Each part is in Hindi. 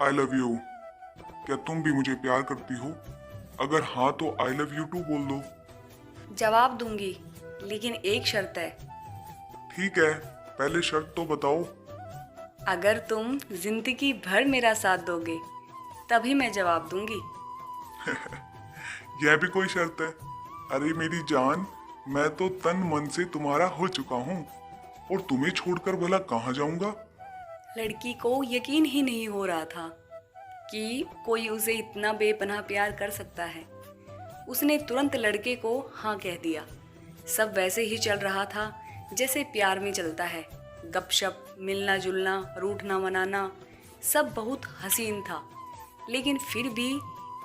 I love you. क्या तुम भी मुझे प्यार करती हो? अगर हाँ तो आई लव यू टू बोल दो। जवाब दूंगी, लेकिन एक शर्त है। ठीक है, पहले शर्त तो बताओ। अगर तुम जिंदगी भर मेरा साथ दोगे तभी मैं जवाब दूंगी। यह भी कोई शर्त है? अरे मेरी जान, मैं तो तन मन से तुम्हारा हो चुका हूँ और तुम्हें छोड़कर भला कहाँ जाऊंगा। लड़की को यकीन ही नहीं हो रहा था कि कोई उसे इतना बेपनाह प्यार कर सकता है। उसने तुरंत लड़के को हाँ कह दिया। सब वैसे ही चल रहा था जैसे प्यार में चलता है। गपशप, मिलना जुलना, रूठना मनाना, सब बहुत हसीन था। लेकिन फिर भी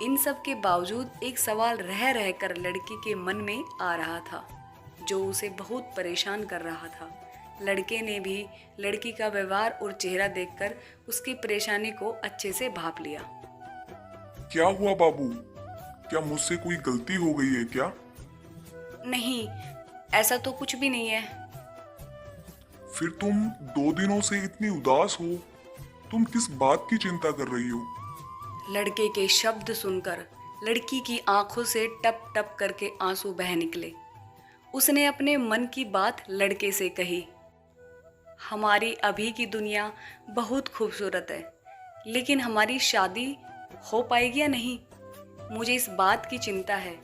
इन सब के बावजूद एक सवाल रह रहकर लड़की के मन में आ रहा था, जो उसे बहुत परेशान कर रहा था। लड़के ने भी लड़की का व्यवहार और चेहरा देखकर उसकी परेशानी को अच्छे से भांप लिया। क्या हुआ बाबू? क्या मुझसे कोई गलती हो गई है क्या? नहीं, ऐसा तो कुछ भी नहीं है। फिर तुम 2 दिनों से इतनी उदास हो। तुम किस बात की चिंता कर रही हो? लड़के के शब्द सुनकर लड़की की आंखों से टप टप करके आंसू बह निकले। उसने अपने मन की बात लड़के से कही। हमारी अभी की दुनिया बहुत खूबसूरत है, लेकिन हमारी शादी हो पाएगी या नहीं, मुझे इस बात की चिंता है।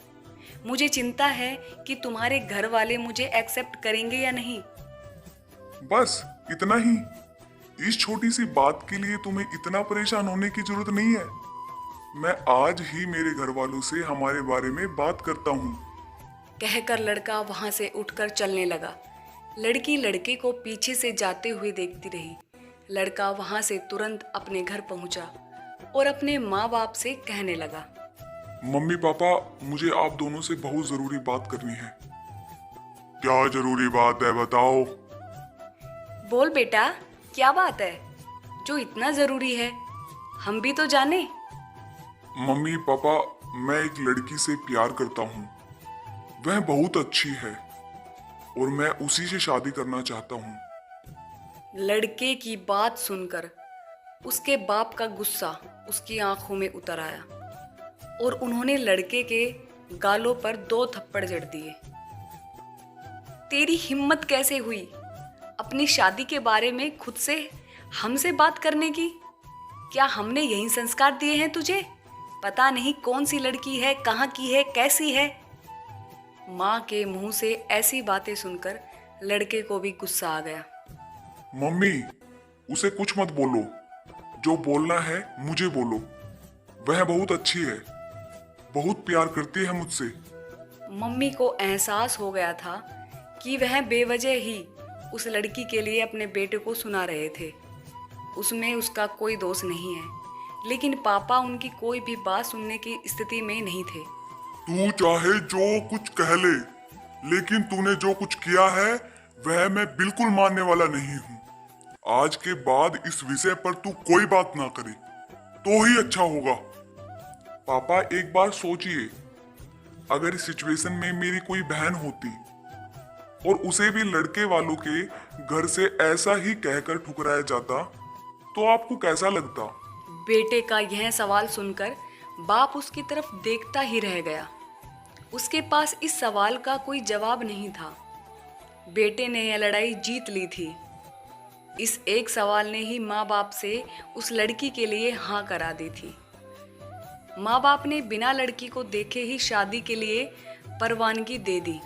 मुझे चिंता है कि तुम्हारे घर वाले मुझे एक्सेप्ट करेंगे या नहीं। बस इतना ही? इस छोटी सी बात के लिए तुम्हें इतना परेशान होने की जरूरत नहीं है। मैं आज ही मेरे घर वालों से हमारे बारे में बात करता हूँ। कहकर लड़का वहां से उठकर चलने लगा। लड़की लड़के को पीछे से जाते हुए देखती रही। लड़का वहां से तुरंत अपने घर पहुंचा और अपने माँ बाप से कहने लगा। मम्मी पापा, मुझे आप दोनों से बहुत जरूरी बात करनी है। क्या जरूरी बात है, बताओ। बोल बेटा, क्या बात है जो इतना जरूरी है, हम भी तो जाने। मम्मी पापा, मैं एक लड़की से प्यार करता हूँ। वह बहुत अच्छी है और मैं उसी से शादी करना चाहता हूँ। लड़के की बात सुनकर उसके बाप का गुस्सा उसकी आंखों में उतर आया और उन्होंने लड़के के गालों पर 2 थप्पड़ जड़ दिए। तेरी हिम्मत कैसे हुई अपनी शादी के बारे में खुद से हमसे बात करने की? क्या हमने यही संस्कार दिए हैं तुझे? पता नहीं कौन सी लड़की है, कहाँ की है, कैसी है। माँ के मुंह से ऐसी बातें सुनकर लड़के को भी गुस्सा आ गया। मम्मी, उसे कुछ मत बोलो। जो बोलना है मुझे बोलो। वह बहुत अच्छी है, बहुत प्यार करती है मुझसे। मम्मी को एहसास हो गया था कि वह बेवजह ही उस लड़की के लिए अपने बेटे को सुना रहे थे। उसमें उसका कोई दोष नहीं है, लेकिन पापा उनकी कोई भी बात सुनने की स्थिति में नहीं थे। तू चाहे जो कुछ कह ले, लेकिन तूने जो कुछ किया है वह मैं बिल्कुल मानने वाला नहीं हूँ। आज के बाद इस विषय पर तू कोई बात ना करे तो ही अच्छा होगा। पापा, एक बार सोचिए, अगर इस सिचुएशन में मेरी कोई बहन होती और उसे भी लड़के वालों के घर से ऐसा ही कहकर ठुकराया जाता तो आपको कैसा लगता? बेटे का यह सवाल सुनकर बाप उसकी तरफ देखता ही रह गया। उसके पास इस सवाल का कोई जवाब नहीं था। बेटे ने यह लड़ाई जीत ली थी। इस एक सवाल ने ही माँ बाप से उस लड़की के लिए हाँ करा दी थी। माँ बाप ने बिना लड़की को देखे ही शादी के लिए परवानगी दे दी।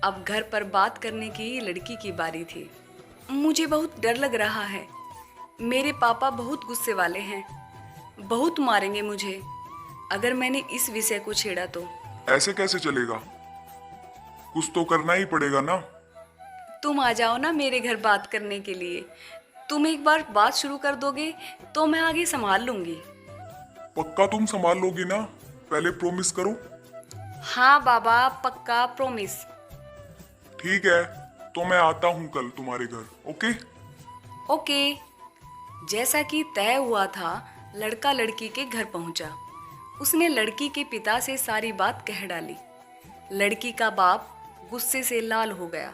अब घर पर बात करने की लड़की की बारी थी। मुझे बहुत डर लग रहा है। मेरे पापा बहुत गुस्से वाले हैं, बहुत मारेंगे मुझे अगर मैंने इस विषय को छेड़ा तो। ऐसे कैसे चलेगा? कुछ तो करना ही पड़ेगा ना। तुम आ जाओ ना मेरे घर बात करने के लिए। तुम एक बार बात शुरू कर दोगे तो मैं आगे संभाल लूंगी। पक्का तुम संभाल लोगी ना? पहले प्रॉमिस करो। हाँ बाबा, पक्का, प्रॉमिस। ठीक है, तो मैं आता हूँ कल तुम्हारे घर। ओके? ओके। जैसा कि तय हुआ था, लड़का लड़की के घर पहुंचा। उसने लड़की के पिता से सारी बात कह डाली। लड़की का बाप गुस्से से लाल हो गया।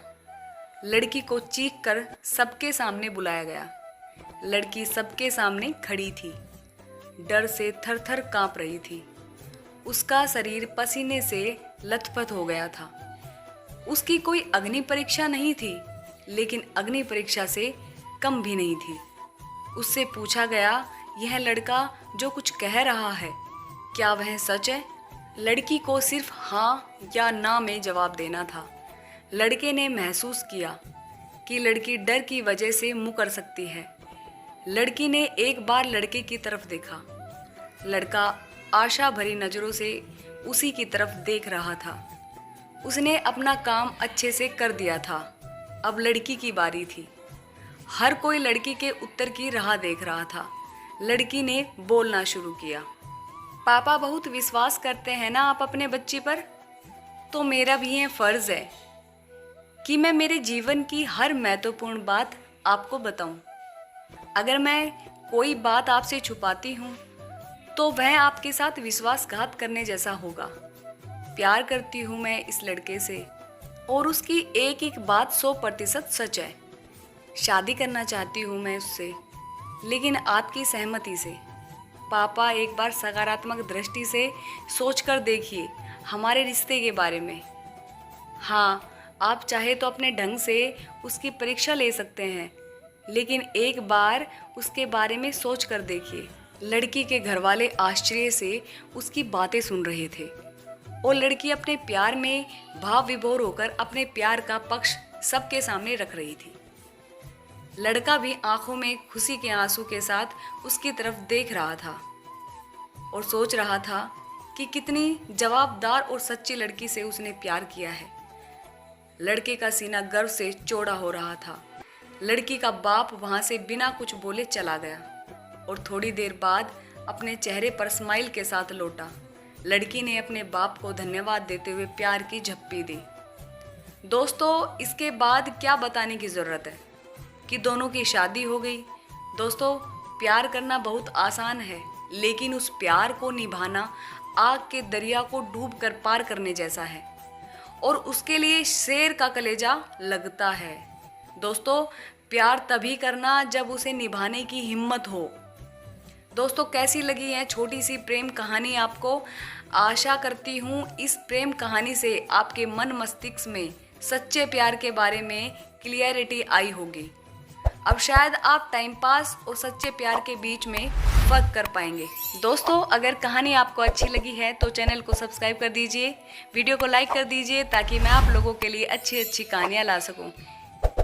लड़की को चीख कर सबके सामने बुलाया गया। लड़की सबके सामने खड़ी थी, डर से थर-थर कांप रही थी। उसका शरीर पसीने से लथपथ हो गया था। उसकी कोई अग्नि परीक्षा नहीं थी, लेकिन अग्नि परीक्षा से कम भी नहीं थी। उससे पूछा गया, यह लड़का जो कुछ कह रहा है, क्या वह सच है? लड़की को सिर्फ हाँ या ना में जवाब देना था। लड़के ने महसूस किया कि लड़की डर की वजह से मुकर सकती है। लड़की ने एक बार लड़के की तरफ देखा। लड़का आशा भरी नज़रों से उसी की तरफ देख रहा था। उसने अपना काम अच्छे से कर दिया था। अब लड़की की बारी थी। हर कोई लड़की के उत्तर की राह देख रहा था। लड़की ने बोलना शुरू किया। पापा बहुत विश्वास करते हैं ना आप अपने बच्चे पर, तो मेरा भी ये फर्ज है कि मैं मेरे जीवन की हर महत्वपूर्ण बात आपको बताऊं। अगर मैं कोई बात आपसे छुपाती हूँ तो वह आपके साथ विश्वासघात करने जैसा होगा। प्यार करती हूँ मैं इस लड़के से और उसकी एक एक बात 100% सच है। शादी करना चाहती हूँ मैं उससे, लेकिन आपकी सहमति से। पापा एक बार सकारात्मक दृष्टि से सोचकर देखिए हमारे रिश्ते के बारे में। हाँ, आप चाहे तो अपने ढंग से उसकी परीक्षा ले सकते हैं, लेकिन एक बार उसके बारे में सोच कर देखिए। लड़की के घरवाले आश्चर्य से उसकी बातें सुन रहे थे और लड़की अपने प्यार में भाव विभोर होकर अपने प्यार का पक्ष सबके सामने रख रही थी। लड़का भी आंखों में खुशी के आंसू के साथ उसकी तरफ देख रहा था और सोच रहा था कि कितनी जवाबदार और सच्ची लड़की से उसने प्यार किया है। लड़के का सीना गर्व से चौड़ा हो रहा था। लड़की का बाप वहां से बिना कुछ बोले चला गया और थोड़ी देर बाद अपने चेहरे पर स्माइल के साथ लौटा। लड़की ने अपने बाप को धन्यवाद देते हुए प्यार की झप्पी दी। दोस्तों, इसके बाद क्या बताने की ज़रूरत है कि दोनों की शादी हो गई। दोस्तों, प्यार करना बहुत आसान है, लेकिन उस प्यार को निभाना आग के दरिया को डूब कर पार करने जैसा है और उसके लिए शेर का कलेजा लगता है। दोस्तों, प्यार तभी करना जब उसे निभाने की हिम्मत हो। दोस्तों, कैसी लगी है छोटी सी प्रेम कहानी आपको? आशा करती हूँ इस प्रेम कहानी से आपके मन मस्तिष्क में सच्चे प्यार के बारे में क्लियरिटी आई होगी। अब शायद आप टाइम पास और सच्चे प्यार के बीच में फर्क कर पाएंगे। दोस्तों, अगर कहानी आपको अच्छी लगी है तो चैनल को सब्सक्राइब कर दीजिए, वीडियो को लाइक कर दीजिए ताकि मैं आप लोगों के लिए अच्छी अच्छी कहानियाँ ला सकूं।